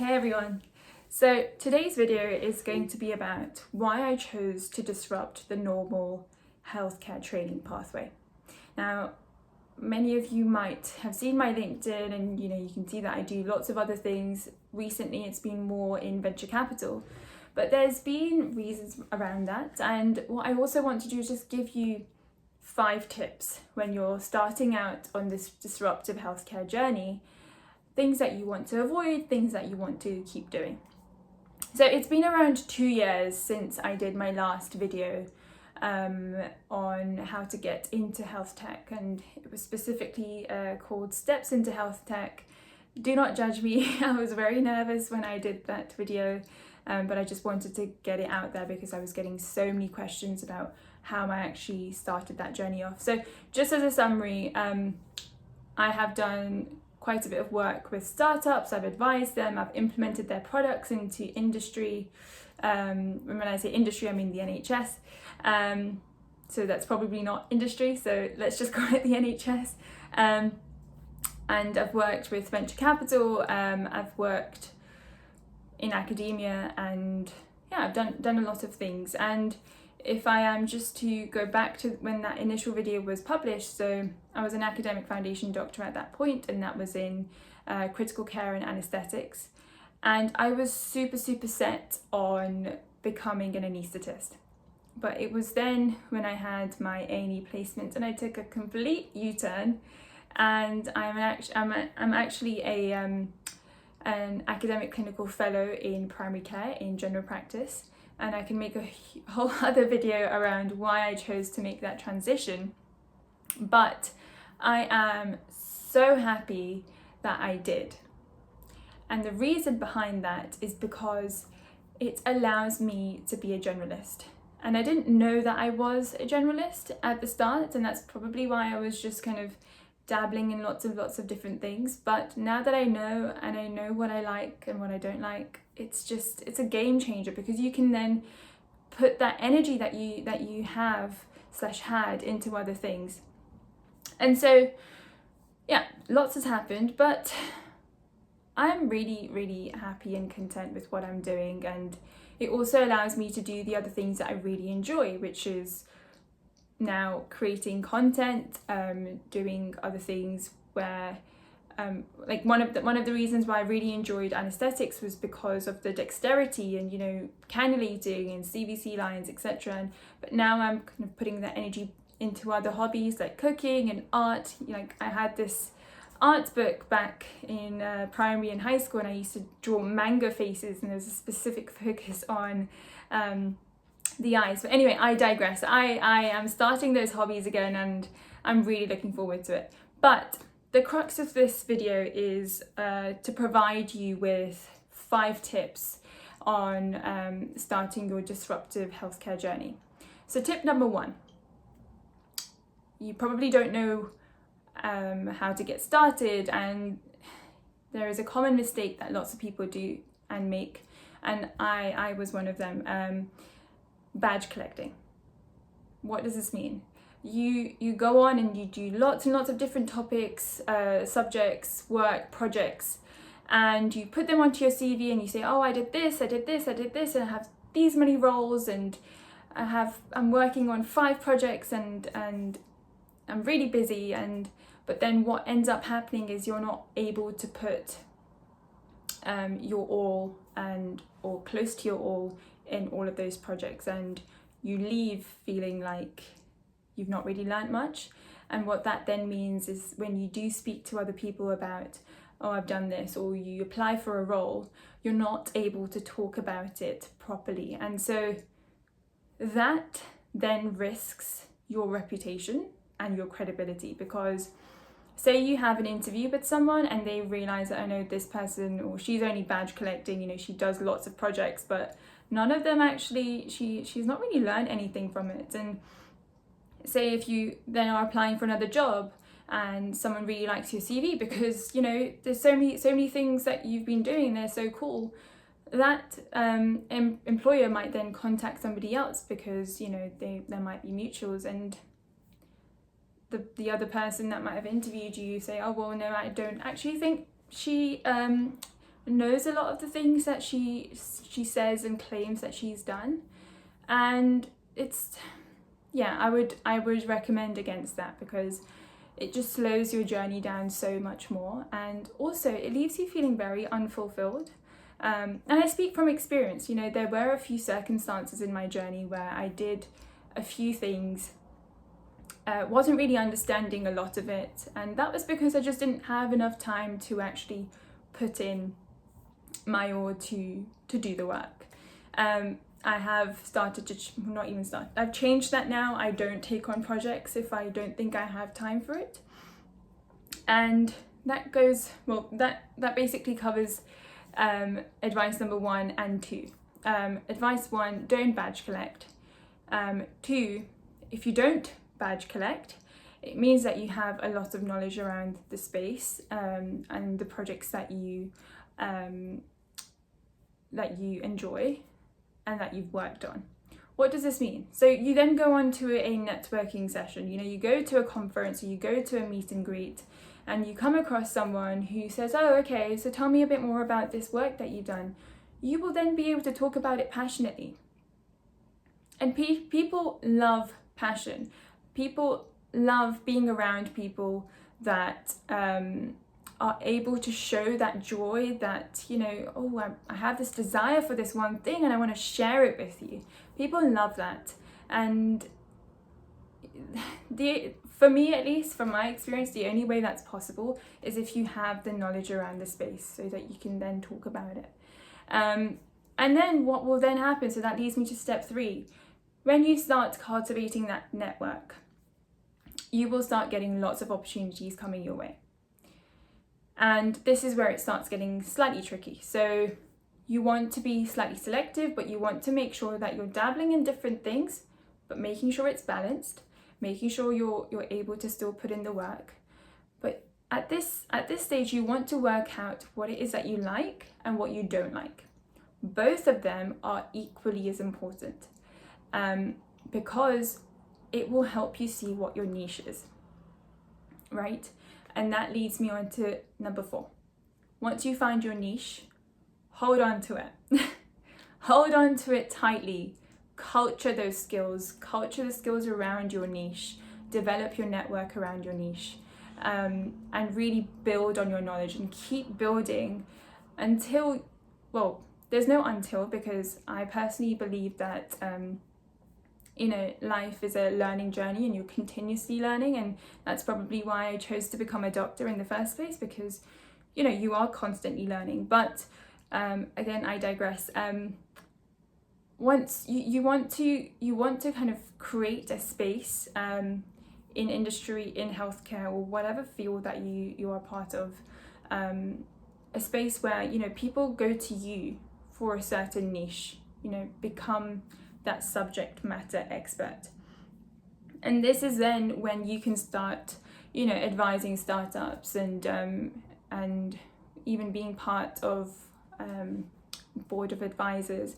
Hey everyone! So today's video is going to be about why I chose to disrupt the normal healthcare training pathway. Now, many of you might have seen my LinkedIn and you can see that I do lots of other things. Recently it's been more in venture capital, but there's been reasons around that, and what I also want to do is just give you 5 tips when you're starting out on this disruptive healthcare journey. Things that you want to avoid, things that you want to keep doing. So it's been around 2 years since I did my last video on how to get into health tech, and it was specifically called Steps into Health Tech. Do not judge me, I was very nervous when I did that video, but I just wanted to get it out there because I was getting so many questions about how I actually started that journey off. So just as a summary, I have done quite a bit of work with startups. I've advised them, I've implemented their products into industry. When I say industry, I mean the NHS. So that's probably not industry, so let's just call it the NHS. And I've worked with venture capital, I've worked in academia, and yeah, I've done a lot of things. And if I am just to go back to when that initial video was published, so I was an academic foundation doctor at that point, and that was in critical care and anaesthetics. And I was super set on becoming an anaesthetist. But it was then when I had my A&E placement and I took a complete U-turn, and I'm actually an academic clinical fellow in primary care in general practice. And I can make a whole other video around why I chose to make that transition. But I am so happy that I did. And the reason behind that is because it allows me to be a generalist. And I didn't know that I was a generalist at the start, and that's probably why I was just kind of dabbling in lots of different things. But now that I know, and I know what I like and what I don't like, it's a game changer, because you can then put that energy that you have / had into other things. And so yeah, lots has happened, but I'm really happy and content with what I'm doing, and it also allows me to do the other things that I really enjoy, which is now creating content, doing other things where like one of the reasons why I really enjoyed anaesthetics was because of the dexterity and cannulating and CVC lines, etc. But now I'm kind of putting that energy into other hobbies like cooking and art. Like I had this art book back in primary and high school, and I used to draw manga faces, and there's a specific focus on the eyes. But anyway, I digress. I am starting those hobbies again, and I'm really looking forward to it. But the crux of this video is to provide you with 5 tips on starting your disruptive healthcare journey. So tip number 1, you probably don't know how to get started, and there is a common mistake that lots of people do and make, and I was one of them. Badge collecting. What does this mean? You go on and you do lots and lots of different topics, subjects, work, projects, and you put them onto your CV and you say, oh, I did this, and I have these many roles, and I'm working on 5 projects, and I'm really busy. But then what ends up happening is you're not able to put your all or close to your all in all of those projects, and you leave feeling like you've not really learnt much. And what that then means is when you do speak to other people about, oh, I've done this, or you apply for a role, you're not able to talk about it properly. And so that then risks your reputation and your credibility, because say you have an interview with someone and they realize that, I know this person, or she's only badge collecting, she does lots of projects, but none of them actually, she's not really learned anything from it. And say if you then are applying for another job and someone really likes your CV because there's so many things that you've been doing, they're so cool, that employer might then contact somebody else because there might be mutuals, and the other person that might have interviewed you say, oh well, no, I don't actually think she knows a lot of the things that she says and claims that she's done, and it's, yeah, I would recommend against that, because it just slows your journey down so much more, and also it leaves you feeling very unfulfilled. And I speak from experience. You know, there were a few circumstances in my journey where I did a few things, wasn't really understanding a lot of it, and that was because I just didn't have enough time to actually put in my all to do the work. I have started to not even start. I've changed that now. I don't take on projects if I don't think I have time for it, and that goes well. That basically covers advice number 1 and 2. Advice 1: don't badge collect. 2: if you don't badge collect, it means that you have a lot of knowledge around the space and the projects that you enjoy and that you've worked on. What does this mean? So you then go on to a networking session. You know, you go to a conference or you go to a meet and greet, and you come across someone who says, oh, okay, so tell me a bit more about this work that you've done. You will then be able to talk about it passionately. And people love passion. People love being around people that are able to show that joy, that, you know, oh, I have this desire for this one thing and I want to share it with you. People love that. And for me, at least, from my experience, the only way that's possible is if you have the knowledge around the space so that you can then talk about it. And then what will then happen, so that leads me to step 3. When you start cultivating that network, you will start getting lots of opportunities coming your way. And this is where it starts getting slightly tricky. So you want to be slightly selective, but you want to make sure that you're dabbling in different things, but making sure it's balanced, making sure you're able to still put in the work. But at this stage, you want to work out what it is that you like and what you don't like. Both of them are equally as important, because it will help you see what your niche is, right? And that leads me on to number 4. Once you find your niche, hold on to it. Hold on to it tightly. Culture those skills. Culture the skills around your niche. Develop your network around your niche. And really build on your knowledge and keep building until, well, there's no until, because I personally believe that you know, life is a learning journey and you're continuously learning, and that's probably why I chose to become a doctor in the first place, because, you know, you are constantly learning. But again, I digress. Once you want to kind of create a space in industry, in healthcare, or whatever field that you are part of, a space where, you know, people go to you for a certain niche, you know, become that subject matter expert. And this is then when you can start, you know, advising startups and even being part of board of advisors,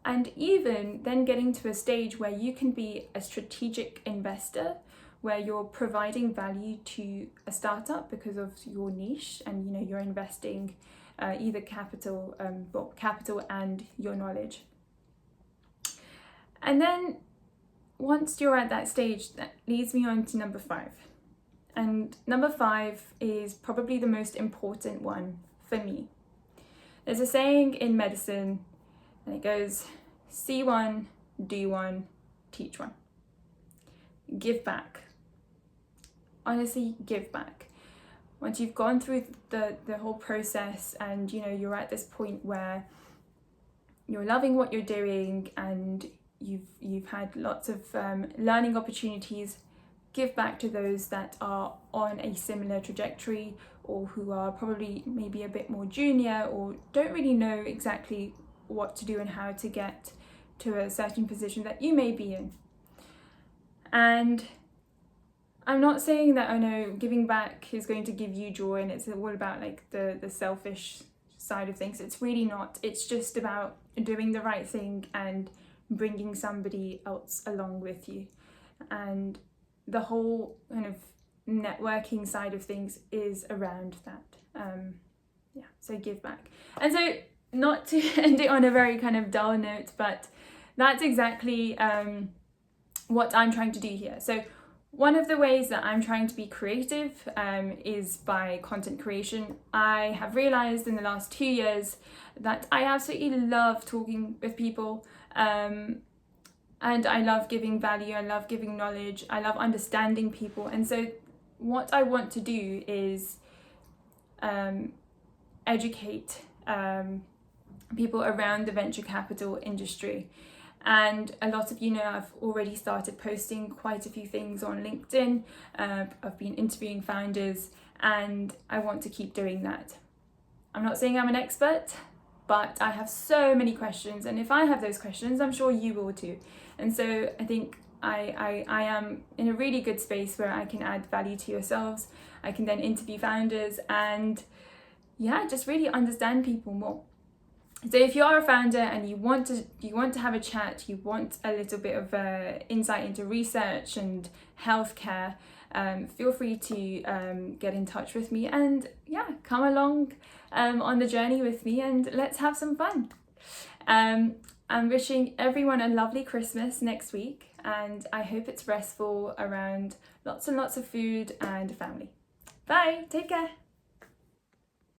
and even then getting to a stage where you can be a strategic investor, where you're providing value to a startup because of your niche, and, you know, you're investing either capital and your knowledge. And then once you're at that stage, that leads me on to number 5. And number 5 is probably the most important one for me. There's a saying in medicine, and it goes, see one, do one, teach one. Give back. Honestly, give back. Once you've gone through the whole process and, you know, you're at this point where you're loving what you're doing and you've had lots of learning opportunities, give back to those that are on a similar trajectory, or who are probably maybe a bit more junior, or don't really know exactly what to do and how to get to a certain position that you may be in. And I'm not saying that, I know giving back is going to give you joy and it's all about like the selfish side of things. It's really not. It's just about doing the right thing and bringing somebody else along with you. And the whole kind of networking side of things is around that. Yeah. So give back. And so, not to end it on a very kind of dull note, but that's exactly what I'm trying to do here. So one of the ways that I'm trying to be creative is by content creation. I have realized in the last 2 years that I absolutely love talking with people, and I love giving value, I love giving knowledge, I love understanding people. And so what I want to do is educate people around the venture capital industry. And a lot of you know I've already started posting quite a few things on LinkedIn. I've been interviewing founders, and I want to keep doing that. I'm not saying I'm an expert, but I have so many questions, and if I have those questions, I'm sure you will too. And so I think I am in a really good space where I can add value to yourselves. I can then interview founders and just really understand people more. So if you are a founder and you want to have a chat, you want a little bit of insight into research and healthcare, feel free to get in touch with me and come along on the journey with me, and let's have some fun. I'm wishing everyone a lovely Christmas next week, and I hope it's restful around lots and lots of food and family. Bye, take care.